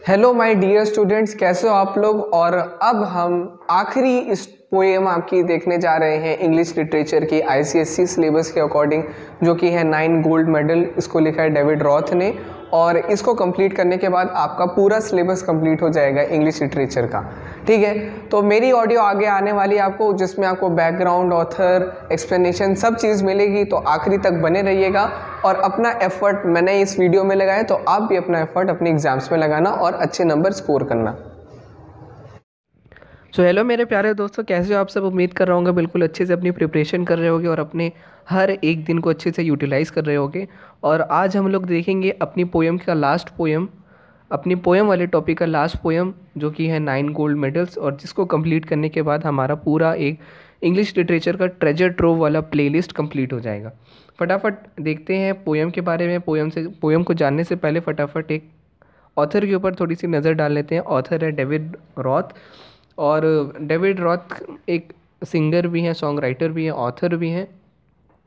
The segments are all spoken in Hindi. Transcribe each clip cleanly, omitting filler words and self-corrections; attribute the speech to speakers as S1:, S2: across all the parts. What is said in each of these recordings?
S1: हेलो माय डियर स्टूडेंट्स, कैसे हो आप लोग। और अब हम आखिरी इस पोएम आपकी देखने जा रहे हैं इंग्लिश लिटरेचर की आईसीएसई सिलेबस के अकॉर्डिंग, जो कि है 9 गोल्ड मेडल। इसको लिखा है डेविड रॉथ ने, और इसको कंप्लीट करने के बाद आपका पूरा सिलेबस कंप्लीट हो जाएगा इंग्लिश लिटरेचर का। ठीक है, तो मेरी ऑडियो आगे आने वाली है आपको, जिसमें आपको बैकग्राउंड, ऑथर, एक्सप्लेनेशन सब चीज़ मिलेगी। तो आखिरी तक बने रहिएगा और अपना एफर्ट मैंने इस वीडियो में लगाया, तो आप भी अपना एफर्ट अपने एग्जाम्स में लगाना और अच्छे नंबर स्कोर करना।
S2: हेलो मेरे प्यारे दोस्तों, कैसे हो आप सब। उम्मीद कर रहा हूँ बिल्कुल अच्छे से अपनी प्रिपरेशन कर रहे होगे और अपने हर एक दिन को अच्छे से यूटिलाइज़ कर रहे होगे। और आज हम लोग देखेंगे अपनी पोएम का लास्ट पोएम, अपनी पोएम वाले टॉपिक का लास्ट पोएम, जो कि है 9 गोल्ड मेडल्स, और जिसको कंप्लीट करने के बाद हमारा पूरा एक इंग्लिश लिटरेचर का ट्रेजर ट्रोव वाला प्लेलिस्ट कंप्लीट हो जाएगा। फटाफट देखते हैं पोएम के बारे में। पोएम को जानने से पहले फटाफट एक ऑथर के ऊपर थोड़ी सी नज़र डाल लेते हैं। ऑथर है डेविड रॉथ, और डेविड रॉथ एक सिंगर भी हैं, सॉन्ग राइटर भी हैं, ऑथर भी हैं।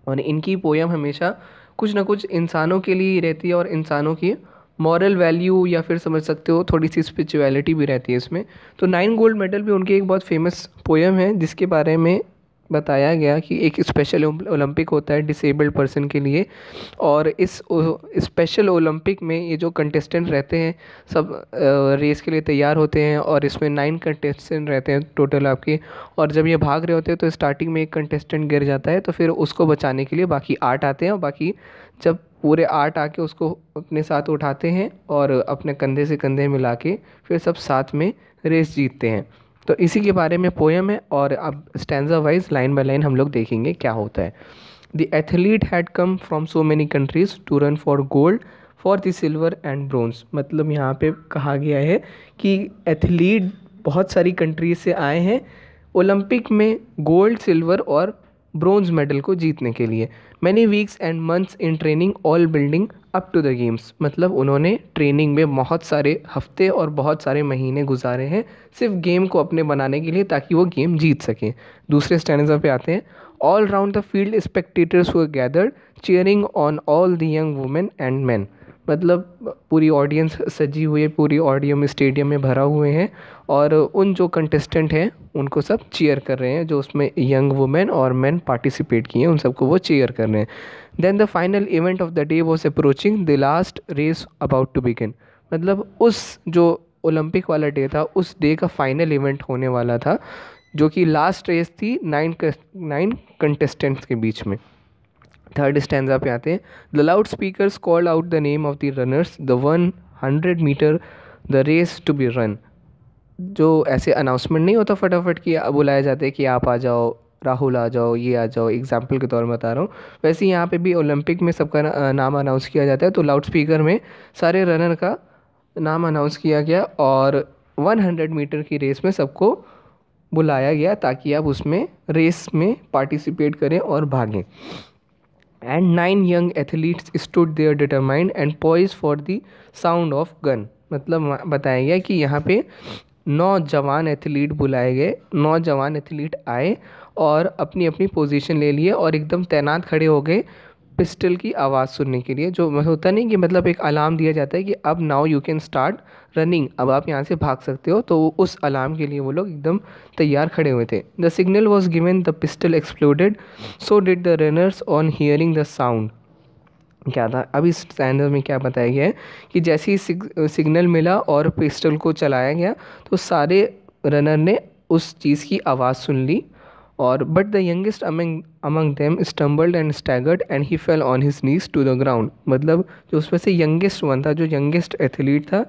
S2: और इनकी पोएम हमेशा कुछ ना कुछ इंसानों के लिए ही रहती है, और इंसानों की मॉरल वैल्यू या फिर समझ सकते हो थोड़ी सी स्पिरिचुअलिटी भी रहती है इसमें। तो 9 गोल्ड मेडल भी उनकी एक बहुत फेमस पोएम है, जिसके बारे में बताया गया कि एक स्पेशल ओलंपिक होता है डिसेबल्ड पर्सन के लिए, और इस स्पेशल ओलंपिक में ये जो कंटेस्टेंट रहते हैं सब रेस के लिए तैयार होते हैं, और इसमें 9 कंटेस्टेंट रहते हैं टोटल आपके। और जब ये भाग रहे होते हैं तो स्टार्टिंग में एक कंटेस्टेंट गिर जाता है, तो फिर उसको बचाने के लिए बाकी 8 आते हैं, और बाकी जब पूरे 8 आके उसको अपने साथ उठाते हैं और अपने कंधे से कंधे मिला के फिर सब साथ में रेस जीतते हैं। तो इसी के बारे में पोएम है, और अब stanza wise line by line हम लोग देखेंगे क्या होता है। The athlete had come from so many countries to run for gold for the silver and bronze. मतलब यहाँ पे कहा गया है कि एथलीट बहुत सारी कंट्रीज से आए हैं ओलंपिक में गोल्ड, सिल्वर और ब्रोंज मेडल को जीतने के लिए। Many weeks and months in training all building up to the games. मतलब उन्होंने ट्रेनिंग में बहुत सारे हफ्ते और बहुत सारे महीने गुजारे हैं सिर्फ गेम को अपने बनाने के लिए, ताकि वो गेम जीत सकें। दूसरे स्टैंजा पे आते हैं। All round the field spectators were gathered cheering on all the young women and man. मतलब पूरी ऑडियंस सजी हुई है, पूरी ऑडियंस स्टेडियम में भरा हुए हैं, और उन जो कंटेस्टेंट हैं उनको सब चीयर कर रहे हैं, जो उसमें यंग वुमेन और मैन पार्टिसिपेट किए हैं उन सबको वो चीयर कर रहे हैं। Then the final event of the day was approaching, the last race about to begin. मतलब उस जो ओलंपिक वाला डे था, उस डे का फाइनल इवेंट होने वाला था, जो कि लास्ट रेस थी 9 कंटेस्टेंट्स के बीच में। थर्ड स्टैंजा पे आते हैं। The loud speakers called out the name of the runners, the 100 meter the race to be run. जो ऐसे अनाउंसमेंट नहीं होता फटाफट कि बुलाया जाता है कि आप आ जाओ, राहुल आ जाओ, ये आ जाओ, एग्जाम्पल के तौर में बता रहा हूँ। वैसे ही यहाँ पे भी ओलंपिक में सबका नाम अनाउंस किया जाता है, तो लाउड स्पीकर में सारे रनर का नाम अनाउंस किया गया, और 100 मीटर की रेस में सबको बुलाया गया ताकि आप उसमें रेस में पार्टिसिपेट करें और भागें। And 9 young athletes stood there determined and poised for the sound of gun. मतलब बताया गया कि यहाँ पे 9 जवान एथलीट बुलाए गए, 9 जवान एथलीट आए और अपनी अपनी पोजीशन ले लिए और एकदम तैनात खड़े हो गए पिस्टल की आवाज़ सुनने के लिए। जो होता नहीं कि मतलब एक अलार्म दिया जाता है कि अब now you can start running, अब आप यहाँ से भाग सकते हो, तो उस अलार्म के लिए वो लोग एकदम तैयार खड़े हुए थे। The signal was given, the pistol exploded, so did the runners on hearing the sound. क्या था अब इस स्टैंडर्ड में क्या बताया गया है कि जैसे ही सिग्नल मिला और पिस्टल को चलाया गया, तो सारे रनर ने उस चीज़ की आवाज़ सुन ली। और but the youngest among them stumbled and staggered and he fell on his knees to the ground. मतलब जो उसमें से यंगेस्ट वन था, जो यंगेस्ट एथलीट था,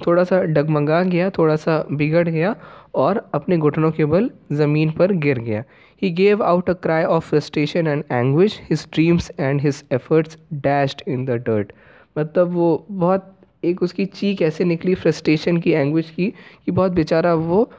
S2: थोड़ा सा डगमगा गया, थोड़ा सा बिगड़ गया और अपने घुटनों के बल ज़मीन पर गिर गया। He gave out a cry of frustration and anguish, his dreams and his efforts dashed in the dirt. मतलब वो बहुत एक उसकी चीख ऐसे निकली फ्रस्ट्रेशन की, एंग्विश की, कि बहुत बेचारा वो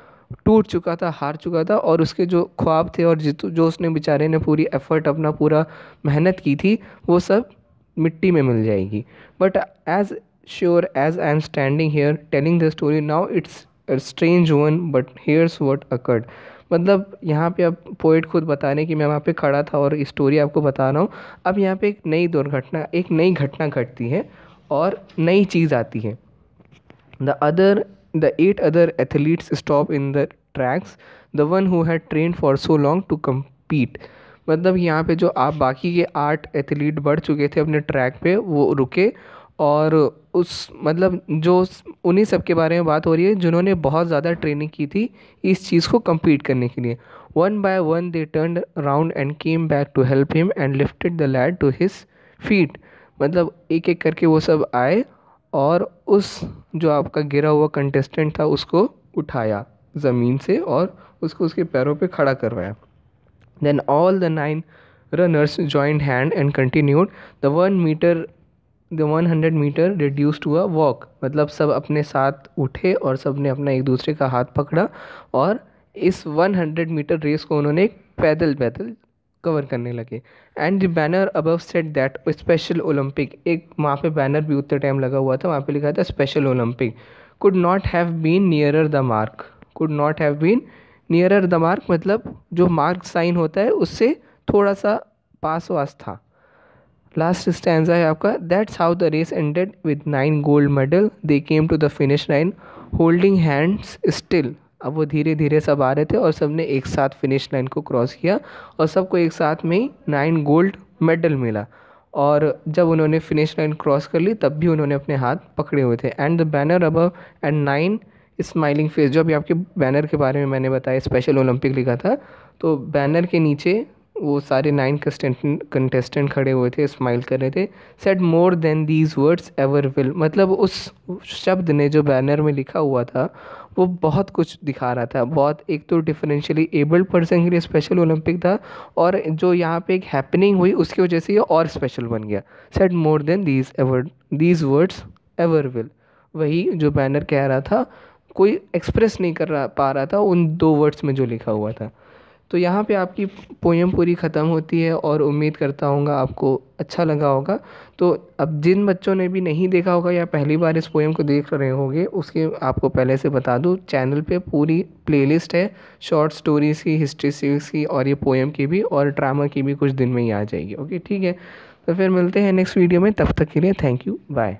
S2: टूट चुका था, हार चुका था, और उसके जो ख्वाब थे और जो उसने बेचारे ने पूरी एफर्ट, अपना पूरा मेहनत की थी, वो सब मिट्टी में मिल जाएगी। But as sure as I am standing here telling the story now, it's a strange one but here's what occurred. मतलब यहाँ पे अब पोइट खुद बता रहे हैं कि मैं वहाँ पे खड़ा था और स्टोरी आपको बता रहा हूँ। अब यहाँ पे एक नई दुर्घटना, एक नई घटना घटती है और नई चीज़ आती है। The 8 other athletes stop in the tracks, the one who had trained for so long to compete. मतलब यहाँ पे जो आप बाकी के 8 एथलीट बढ़ चुके थे अपने ट्रैक पे, वो रुके और उस मतलब जो उन्हीं सब के बारे में बात हो रही है जिन्होंने बहुत ज़्यादा ट्रेनिंग की थी इस चीज़ को compete करने के लिए. One by one they turned around and came back to help him and lifted the lad to his feet. मतलब एक एक करके वो सब आए और उस जो आपका गिरा हुआ कंटेस्टेंट था उसको उठाया ज़मीन से और उसको उसके पैरों पे खड़ा करवाया. Then all the 9 runners joined hand and continued. The 100 meter reduced to a walk. मतलब सब अपने साथ उठे और सब ने अपना एक दूसरे का हाथ पकड़ा और इस 100 मीटर रेस को उन्होंने पैदल कवर करने लगे. And the banner above set that special Olympic, एक वहाँ पे बैनर भी उतने टाइम लगा हुआ था, वहाँ पे लिखा था special Olympic. Could not have been nearer the mark. Could not have been nearer the mark मतलब जो मार्क साइन होता है उससे थोड़ा सा पास वास था. लास्ट स्टैंजा है आपका. That's how the race ended with 9 gold medal. They came to the finish line holding hands still. अब वो धीरे धीरे सब आ रहे थे और सब ने एक साथ फिनिश लाइन को क्रॉस किया और सबको एक साथ में ही 9 गोल्ड मेडल मिला. और जब उन्होंने फिनिश लाइन क्रॉस कर ली तब भी उन्होंने अपने हाथ पकड़े हुए थे. And the banner above and 9 smiling face. जो अभी आपके बैनर के बारे में मैंने बताया स्पेशल ओलंपिक लिखा था, तो बैनर के नीचे वो सारे 9 कंटेस्टेंट खड़े हुए थे, स्माइल कर रहे थे. Said more than these words ever will. मतलब उस शब्द ने जो बैनर में लिखा हुआ था वो बहुत कुछ दिखा रहा था. बहुत एक तो डिफरेंशियली एबल्ड पर्सन के लिए स्पेशल ओलंपिक था और जो यहाँ पे एक हैपनिंग हुई उसकी वजह से ये और स्पेशल बन गया. Said more than these words ever will. वही जो बैनर कह रहा था कोई एक्सप्रेस नहीं पा रहा था उन 2 वर्ड्स में जो लिखा हुआ था. तो यहाँ पे आपकी पोएम पूरी ख़त्म होती है और उम्मीद करता हूँ आपको अच्छा लगा होगा. तो अब जिन बच्चों ने भी नहीं देखा होगा या पहली बार इस पोएम को देख रहे होंगे उसके आपको पहले से बता दूँ, चैनल पे पूरी प्लेलिस्ट है शॉर्ट स्टोरीज़ की, हिस्ट्री सीरीज़ की और ये पोएम की भी और ड्रामा की भी कुछ दिन में ही आ जाएगी. ओके ठीक है, तो फिर मिलते हैं नेक्स्ट वीडियो में. तब तक के लिए थैंक यू, बाय.